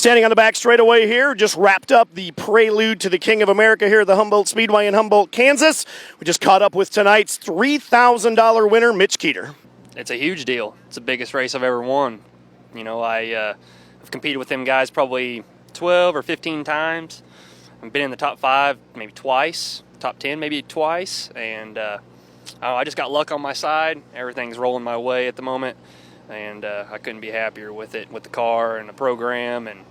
Standing on the back straightaway here, just wrapped up the prelude to the King of America here at the Humboldt Speedway in Humboldt, Kansas. We just caught up with tonight's $3,000 winner, Mitch Keeter. It's a huge deal. It's the biggest race I've ever won. You know, I've competed with them guys probably 12 or 15 times. I've been in the top 5 maybe twice, top 10 maybe twice, and I just got luck on my side. Everything's rolling my way at the moment, and I couldn't be happier with it, with the car and the program and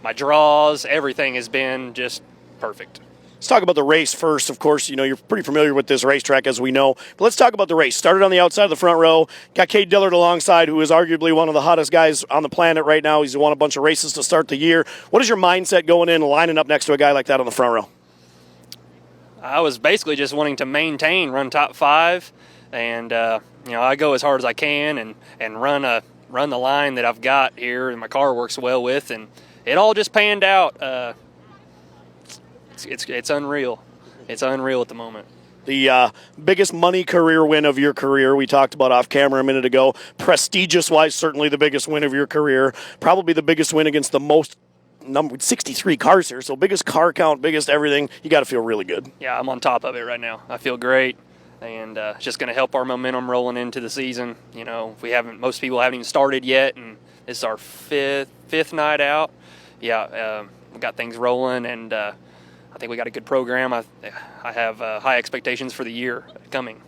my draws. Everything has been just perfect. Let's talk about the race first. Of course, you know, you're pretty familiar with this racetrack, as we know. But let's talk about the race. Started on the outside of the front row. Got Cade Dillard alongside, who is arguably one of the hottest guys on the planet right now. He's won a bunch of races to start the year. What is your mindset going in, lining up next to a guy like that on the front row? I was basically just wanting to maintain, run top 5, and you know, I go as hard as I can and run the line that I've got here, and my car works well with, and it all just panned out. It's unreal. It's unreal at the moment. The biggest money career win of your career, we talked about off camera a minute ago. Prestigious-wise, certainly the biggest win of your career. Probably the biggest win against the most numbered 63 cars here. So biggest car count, biggest everything. You got to feel really good. Yeah, I'm on top of it right now. I feel great, and it's just going to help our momentum rolling into the season. You know, most people haven't even started yet, and this is our fifth night out. Yeah, we got things rolling, and I think we got a good program. I have high expectations for the year coming.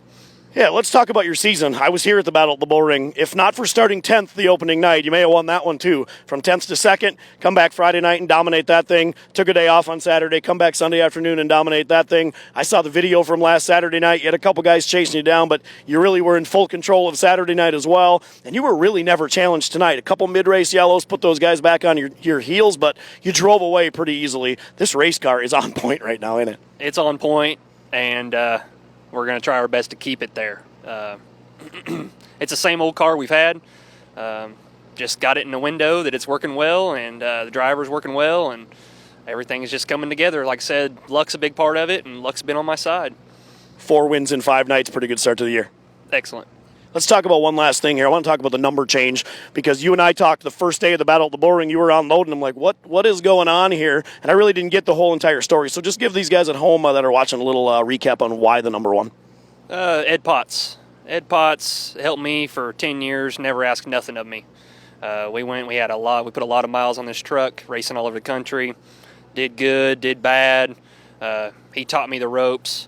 Yeah, let's talk about your season. I was here at the Battle at the Bull Ring. If not for starting 10th the opening night, you may have won that one too. From 10th to 2nd, come back Friday night and dominate that thing. Took a day off on Saturday, come back Sunday afternoon and dominate that thing. I saw the video from last Saturday night. You had a couple guys chasing you down, but you really were in full control of Saturday night as well. And you were really never challenged tonight. A couple mid-race yellows put those guys back on your heels, but you drove away pretty easily. This race car is on point right now, isn't it? It's on point, and we're going to try our best to keep it there. It's the same old car we've had. Just got it in the window that it's working well, and the driver's working well, and everything is just coming together. Like I said, luck's a big part of it, and luck's been on my side. 4 wins in 5 nights, pretty good start to the year. Excellent. Let's talk about one last thing here. I want to talk about the number change, because you and I talked the first day of the Battle at the Bull Ring. You were unloading. I'm like, what is going on here? And I really didn't get the whole entire story. So just give these guys at home that are watching a little recap on why the number 1. Ed Potts. Ed Potts helped me for 10 years, never asked nothing of me. We put a lot of miles on this truck, racing all over the country. Did good, did bad. He taught me the ropes.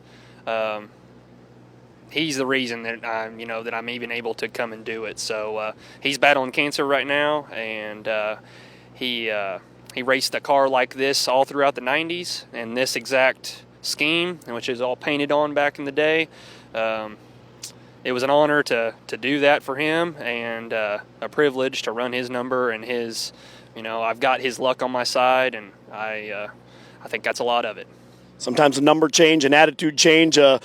He's the reason that I'm even able to come and do it. So he's battling cancer right now, and he raced a car like this all throughout the 90s, and this exact scheme, which is all painted on back in the day. It was an honor to do that for him, and a privilege to run his number, and I've got his luck on my side, and I think that's a lot of it. Sometimes a number change, an attitude change, a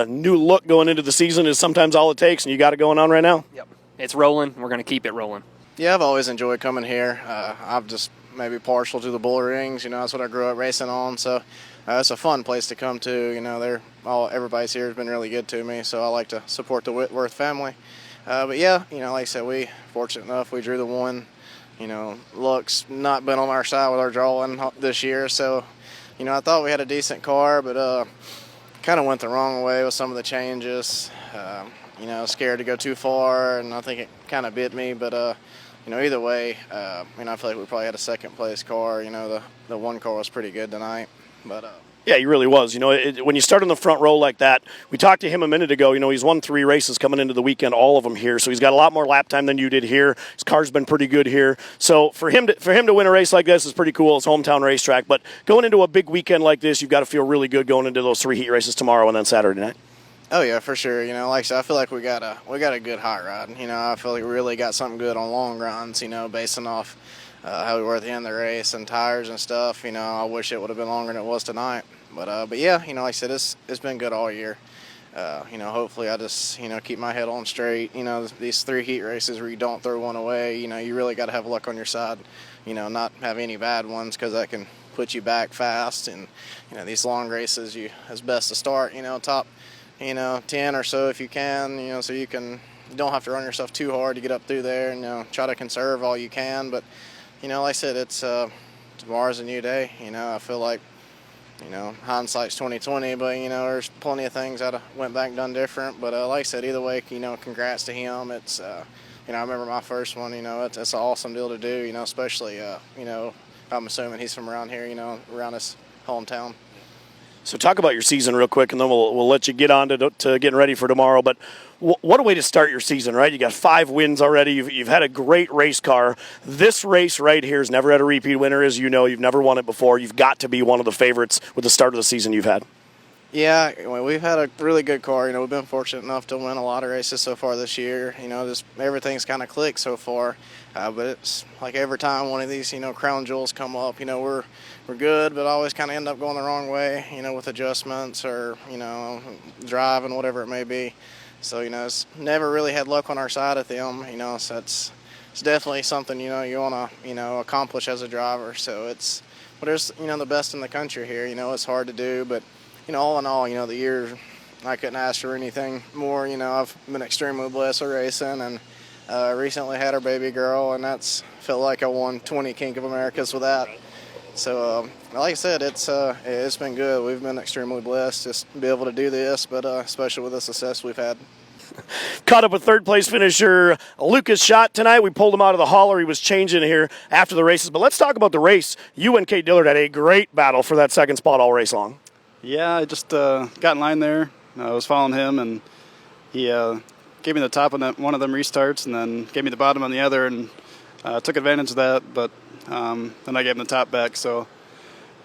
new look going into the season is sometimes all it takes, and you got it going on right now? Yep. It's rolling. We're going to keep it rolling. Yeah, I've always enjoyed coming here. I'm just maybe partial to the bull rings. That's what I grew up racing on, so it's a fun place to come to. Everybody's here has been really good to me, so I like to support the Whitworth family. But yeah, like I said, we fortunate enough we drew the 1. Luck's not been on our side with our drawing this year, so I thought we had a decent car, but kind of went the wrong way with some of the changes. Scared to go too far, and I think it kind of bit me. But either way, I feel like we probably had a second place car. The 1 car was pretty good tonight, but. Yeah, he really was. When you start in the front row like that, we talked to him a minute ago. He's won 3 races coming into the weekend, all of them here. So he's got a lot more lap time than you did here. His car's been pretty good here. So for him to win a race like this is pretty cool. It's hometown racetrack. But going into a big weekend like this, you've got to feel really good going into those 3 heat races tomorrow and then Saturday night. Oh yeah, for sure. Like I said, I feel like we got a good hot rod. I feel like we really got something good on long runs. Basing off how we were at the end of the race and tires and stuff. I wish it would have been longer than it was tonight. But yeah, like I said, it's been good all year. Hopefully I just, keep my head on straight. These 3 heat races where you don't throw one away, you really got to have luck on your side. Not have any bad ones, because that can put you back fast. And, these long races, it's best to start, top, 10 or so if you can, so you don't have to run yourself too hard to get up through there, and, try to conserve all you can. But, like I said, it's tomorrow's a new day. You know, I feel like, you know, hindsight's 2020, but, you know, there's plenty of things that I went back and done different. But like I said, either way, you know, congrats to him. It's, you know, I remember my first one, you know, it's an awesome deal to do, you know, especially, you know, I'm assuming he's from around here, you know, around his hometown. So talk about your season real quick, and then we'll let you get on to getting ready for tomorrow. But what a way to start your season, right? You got 5 wins already. You've had a great race car. This race right here has never had a repeat winner, as you know. You've never won it before. You've got to be one of the favorites with the start of the season you've had. Yeah, well, we've had a really good car. You know, we've been fortunate enough to win a lot of races so far this year. You know, just everything's kind of clicked so far. But it's like every time one of these, you know, crown jewels come up, you know, we're good, but always kind of end up going the wrong way, you know, with adjustments or, you know, driving, whatever it may be. So, you know, it's never really had luck on our side at them, you know, so it's definitely something, you know, you want to, you know, accomplish as a driver. So but there's, you know, the best in the country here. You know, it's hard to do, but, you know, all in all, you know, the year, I couldn't ask for anything more. You know, I've been extremely blessed with racing, and recently had our baby girl, and that's felt like I won 20 King of Americas with that. So, like I said, it's been good. We've been extremely blessed just to be able to do this, but especially with the success we've had. Caught up with third-place finisher Lucas Schott tonight. We pulled him out of the hauler. He was changing here after the races. But let's talk about the race. You and Cade Dillard had a great battle for that second spot all race long. Yeah, I just got in line there. I was following him, and he gave me the top on one of them restarts and then gave me the bottom on the other, and took advantage of that. But then I gave him the top back. So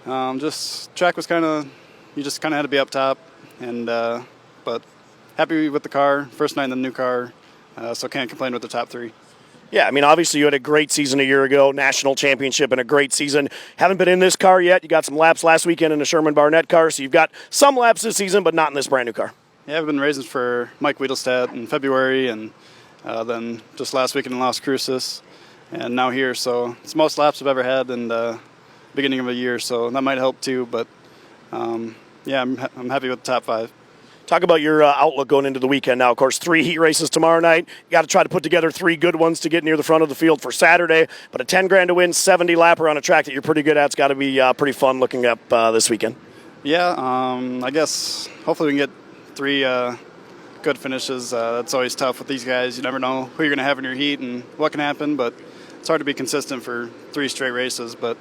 just track was you just kind of had to be up top. And but happy with the car. First night in the new car, so can't complain with the top 3. Yeah, I mean, obviously you had a great season a year ago, national championship, and a great season. Haven't been in this car yet. You got some laps last weekend in the Sherman Barnett car, so you've got some laps this season, but not in this brand new car. Yeah, I've been racing for Mike Wiedelstadt in February, and then just last weekend in Las Cruces, and now here. So it's the most laps I've ever had in the beginning of a year, so that might help too. But yeah, I'm happy with the top 5. Talk about your outlook going into the weekend now. Of course, 3 heat races tomorrow night. You got to try to put together 3 good ones to get near the front of the field for Saturday. But a $10,000 to win, 70 lapper on a track that you're pretty good at. It's got to be pretty fun looking up this weekend. Yeah, I guess hopefully we can get 3 good finishes. That's always tough with these guys. You never know who you're going to have in your heat and what can happen. But it's hard to be consistent for 3 straight races. But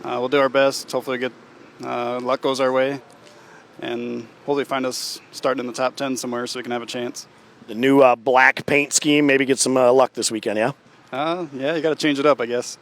we'll do our best. Hopefully luck goes our way. And hopefully find us starting in the top 10 somewhere so we can have a chance. The new black paint scheme, maybe get some luck this weekend, yeah? Yeah, you got to change it up, I guess.